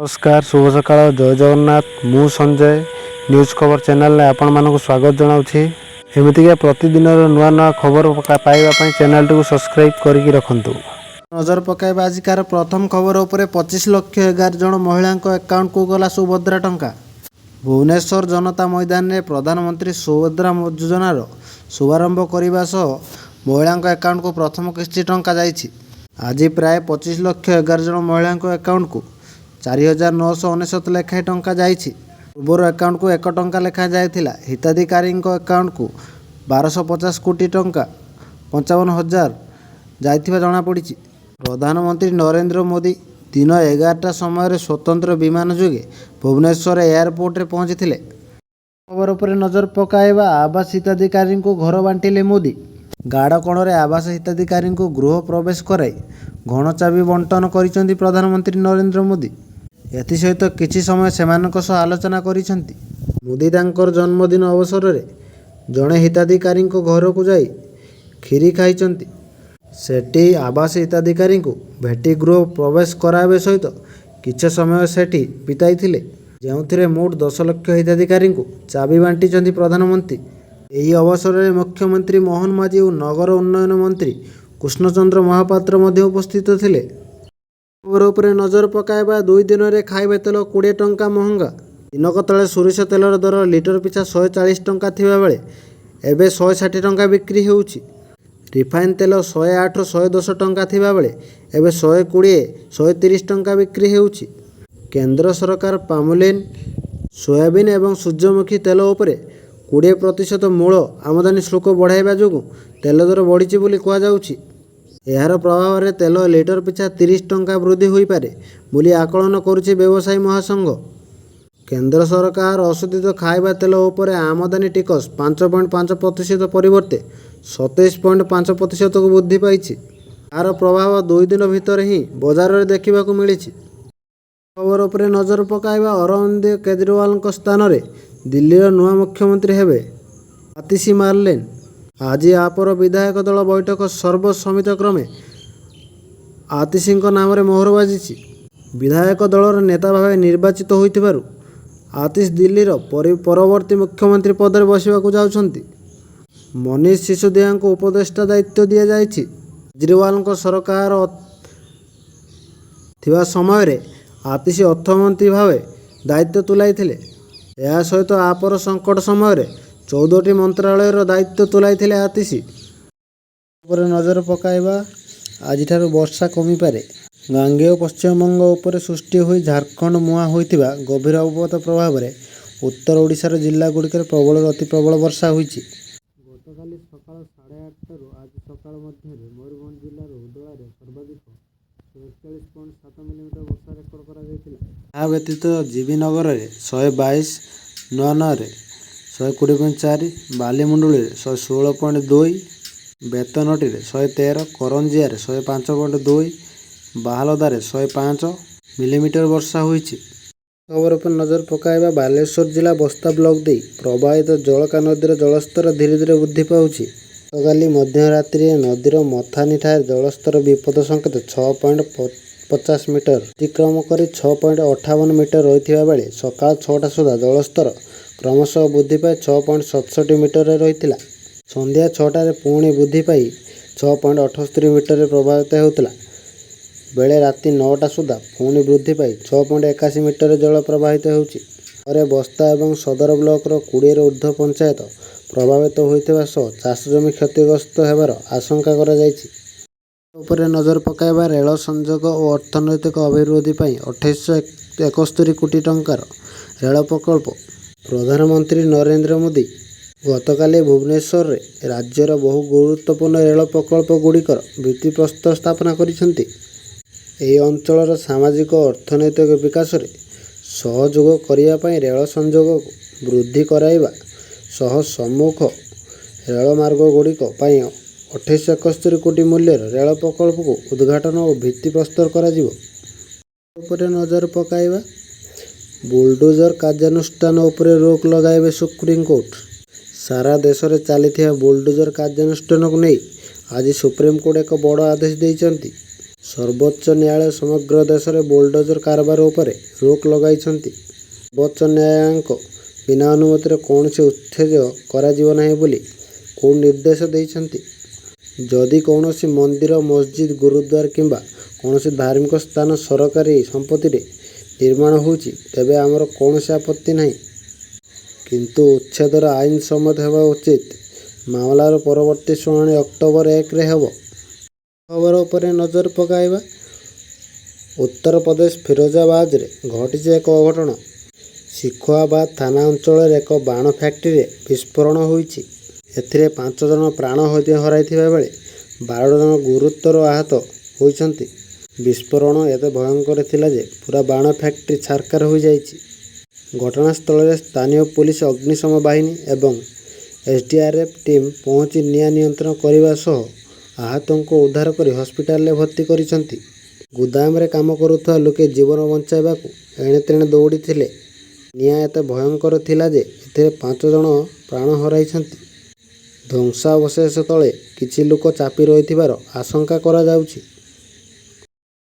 नमस्कार शुभ सकाळ जय जगन्नाथ मु संजय न्यूज खबर चैनल आपण मानक स्वागत जनाऊँगी एमतीका प्रतिदिन नुआ नुआ खबर पाइबा चैनल टी सब्सक्राइब करके रखु। नजर पकाइबा आजिकार प्रथम खबर उपरे 25,11,000 जन महिला अकाउंट को गला सुभद्रा टंका। भुवनेश्वर जनता मैदान में प्रधानमंत्री सुभद्रा योजनार शुभारंभ करने सह महिला अकाउंट को प्रथम किस्ती टंका जाइछि। आज प्राय 25,11,000 जन महिला अकाउंट को 4,999 लेखाएं टंका जाइछि। पूर्वर अकाउंट को 1 टंका लेखा जाइथिला। हिताधिकारी अकाउंट को 1250 कोटी टंका 55,000 जाइथिबा जଣା पड़िछि। प्रधानमंत्री नरेंद्र मोदी दिन 11टा समय स्वतंत्र विमान जोगे भुवनेश्वर एयरपोर्ट रे पहुंचीथिले। खबर पर नजर पकाइबा आवास हिताधिकारी को घर बांटिले मोदी। गाड़ कोणरे आवास हिताधिकारी को गृह प्रवेश कराई घन चाबी बंटन करिसेंती प्रधानमंत्री नरेंद्र मोदी। एसत किछि समय सेमानक सह आलोचना करिसेंती। मोदी तांकर जन्मदिन अवसर में जड़े हिताधिकारी घर को जाई खीरी खाइचंती। सेठी आवास हिताधिकारी को भेटी गृह प्रवेश कराइबा सहित किछि समय सेठी बिताइथिले, जेउथिरे मोट 10 लाख हिताधिकारी को चाबी बांटिचंती प्रधानमंत्री। ଏହି ଅବସରରେ मुख्यमंत्री मोहन माझी और नगर उन्नयन मंत्री कृष्णचंद्र महापात्र मध्य उपस्थित ଥିଲେ। खबर उपरे नजर पकाइबा 2 दिन में खाइबा तेल 20 टंका महंगा। दिनक तले सोरिष तेलर दर लिटर पिछा 140 टंका थिबा बेले एबे 160 टंका बिक्री होउछि। रिफाइन तेल 108 110 टंका थिबा बेले एबे 120 130 टंका बिक्री होउछि। केंद्र सरकार पामोलिन सोयाबीन एवं सूर्यमुखी तेल उपरे 20% मूल आमदानी शुल्क बढ़ाइबा जोगु तेल दर बढ़ी बोली कहुछि। यार प्रभाव में तेल लिटर पिछा 30 टंका वृद्धि हो पारे बोली आकलन करुछि व्यवसायी महासंघ। केंद्र सरकार अशोधित खाइबा तेल उपरे आमदानी टिकस 5.5% परिवर्ते 27.5% को वृद्धि पाइछि। यार प्रभाव 2 दिन भितर ही बाजार में देखा मिली। खबर उपरे नजर पकाइबा अरविंद केजरीवाल स्थान में दिल्ली नुआ मुख्यमंत्री हेबे आतिशी मारलेन। आज आपर विधायक दल बैठक सर्वसम्मत क्रमे आतिशी नाम रे मोहर बाजी। विधायक दलर नेता भाव निर्वाचित होइथिबारु आतिश दिल्लीर परवर्ती मुख्यमंत्री पद में बसवाक जाउछंती। मनीष सिसोदिया को उपदेष्टा दायित्व दि जाइछि। केजरीवाल सरकार थिबा समय रे आतिशी अर्थमंत्री भाव दायित्व तुलाइथिले। या सहित आपर संकट समय 14टी मंत्रालयर दायित्व तुलाइथिले आतिशी। नजर पकाइबा आज वर्षा कमी पारे। गांगेय पश्चिमबंग उपर सृष्टि होई झारखंड मुहां होइतिबा गभीर अवपात प्रभाव में उत्तर ओडिशार जिला गुड़िकर प्रबल अति प्रबल वर्षा होइछि। गतकाली सकाळ 8:30 आज सकाळ मध्य मयूरभंज जिलार उदलारे सर्वाधिक 41.7 मिलीमीटर वर्षा रेकर्ड करा जायतिला। आ व्यतीत जीवीनगर में 122, नुआनरे 120.4, बालीमुंडुली 116.2, बेतनटी 113, करंजिया 105.2, बाहालदारे 105 मिलीमीटर वर्षा होइछि। खबर पर नजर पकाइबा बालेश्वर जिला बस्ता ब्लॉक दे प्रवाहित जलका नदीर जलस्तर धीरे धीरे वृद्धि पाउछि। गतकाली मध्यरात्रि नदीर मथानी ठार जलस्तर विपद संकेत 6.50 मीटर अतिक्रम कर 6.58 मीटर रही बेले सकाळ 6टा सुधा जलस्तर क्रमशः वृद्धि पाई 6.67 मीटर रही। संध्या 6टार पुणी वृद्धि पाई 6.78 मीटर प्रभावित होता बेले राति 9टा सुधा पुणी वृद्धि पाई 6.81 मीटर जल प्रवाहित होउछि। बस्ता एवं सदर ब्लॉक 20 ऊर्ध्व पंचायत प्रभावित होइथिबा सह चाष जमी क्षतिग्रस्त हेबार आशंका करा जायछि। उपरे नजर पकाइबा रेल संयोग और अर्थनैतिक अभिवृद्धि पर 2871 कोटी टंकार रेल प्रकल्प। प्रधानमंत्री नरेंद्र मोदी गतकाली भुवनेश्वर में राज्यर बहु गुरुत्वपूर्ण रेल प्रकल्प गुड़िकर भित्तिप्रस्तर स्थापना करिसेंती। ଏହି ଅଞ୍ଚଳର ସାମାଜିକ ଅର୍ଥନୈତିକ ବିକାଶରେ ସହଯୋଗ କରିବା ପାଇଁ ରେଳ ସଂଯୋଗ ବୃଦ୍ଧି କରାଇବା ସହ ସମ୍ମୁଖ ରେଳମାର୍ଗ ଗୁଡ଼ିକ ପାଇଁ 2871 କୋଟି ମୂଲ୍ୟର ରେଳ ପ୍ରକଳ୍ପକୁ ଉଦ୍ଘାଟନ ଓ ଭିତ୍ତିପ୍ରସ୍ତର କରାଯିବ। ଉପରେ ନଜର ପକାଇବା ବୁଲଡୋଜର କାର୍ଯ୍ୟାନୁଷ୍ଠାନ ଉପରେ ରୋକ ଲଗାଇବେ ସୁପ୍ରିମକୋର୍ଟ। सारा देश में चली बुलडोजर कार्यानुष्ठान को नहीं आज सुप्रीमकोर्ट एक बड़ आदेश देइचंती। ସର୍ବୋଚ୍ଚ ନ୍ୟାୟାଳୟ ସମଗ୍ର ଦେଶରେ ବୁଲଡୋଜର କାରବାର ଉପରେ ରୋକ ଲଗାଇଛନ୍ତି। ସର୍ବୋଚ୍ଚ ନ୍ୟାୟାଳୟଙ୍କ ବିନା ଅନୁମତିରେ କୌଣସି ଉଚ୍ଛେଦ କରାଯିବ ନାହିଁ ବୋଲି କୋର୍ଟ ନିର୍ଦ୍ଦେଶ ଦେଇଛନ୍ତି। ଯଦି କୌଣସି ମନ୍ଦିର, ମସଜିଦ, ଗୁରୁଦ୍ୱାର କିମ୍ବା କୌଣସି ଧାର୍ମିକ ସ୍ଥାନ ସରକାରୀ ସମ୍ପତ୍ତିରେ ନିର୍ମାଣ ହେଉଛି ତେବେ ଆମର କୌଣସି ଆପତ୍ତି ନାହିଁ। କିନ୍ତୁ ଉଚ୍ଛେଦର ଆଇନ ସମ୍ମତ ହେବା ଉଚିତ। ମାମଲାର ପରବର୍ତ୍ତୀ ଶୁଣାଣି ଅକ୍ଟୋବର 1ରେ ହେବ। ଖବର ଉପରେ ନଜର ପକାଇବା। ଉତ୍ତରପ୍ରଦେଶ ଫିରୋଜାବାଦରେ ଘଟିଛି ଏକ ଅଘଟଣ। ଶିଖୋଆବାଦ ଥାନା ଅଞ୍ଚଳରେ ଏକ ବାଣ ଫ୍ୟାକ୍ଟ୍ରିରେ ବିସ୍ଫୋରଣ ହୋଇଛି। ଏଥିରେ 5 ଜଣ ପ୍ରାଣ ହରାଇଥିବା ବେଳେ 12 ଜଣ ଗୁରୁତର ଆହତ ହୋଇଛନ୍ତି। ବିସ୍ଫୋରଣ ଏତେ ଭୟଙ୍କର ଥିଲା ଯେ ପୁରା ବାଣ ଫ୍ୟାକ୍ଟ୍ରି ଛାରଖାର ହୋଇଯାଇଛି। ଘଟଣାସ୍ଥଳରେ ସ୍ଥାନୀୟ ପୁଲିସ, ଅଗ୍ନିଶମ ବାହିନୀ ଏବଂ ଏସଡିଆରଏଫ ଟିମ୍ ପହଞ୍ଚି ନିଆଁ ନିୟନ୍ତ୍ରଣ କରିବା ସହ ଆହତଙ୍କୁ ଉଦ୍ଧାର କରି ହସ୍ପିଟାଲରେ ଭର୍ତ୍ତି କରିଛନ୍ତି। ଗୁଦାମରେ କାମ କରୁଥିବା ଲୋକେ ଜୀବନ ବଞ୍ଚାଇବାକୁ ଏଣେତେଣେ ଦୌଡ଼ିଥିଲେ। ନିଆଁ ଏତେ ଭୟଙ୍କର ଥିଲା ଯେ ଏଥିରେ 5 ଜଣ ପ୍ରାଣ ହରାଇଛନ୍ତି। ଧ୍ୱଂସାବଶେଷ ତଳେ କିଛି ଲୋକ ଚାପି ରହିଥିବାର ଆଶଙ୍କା କରାଯାଉଛି।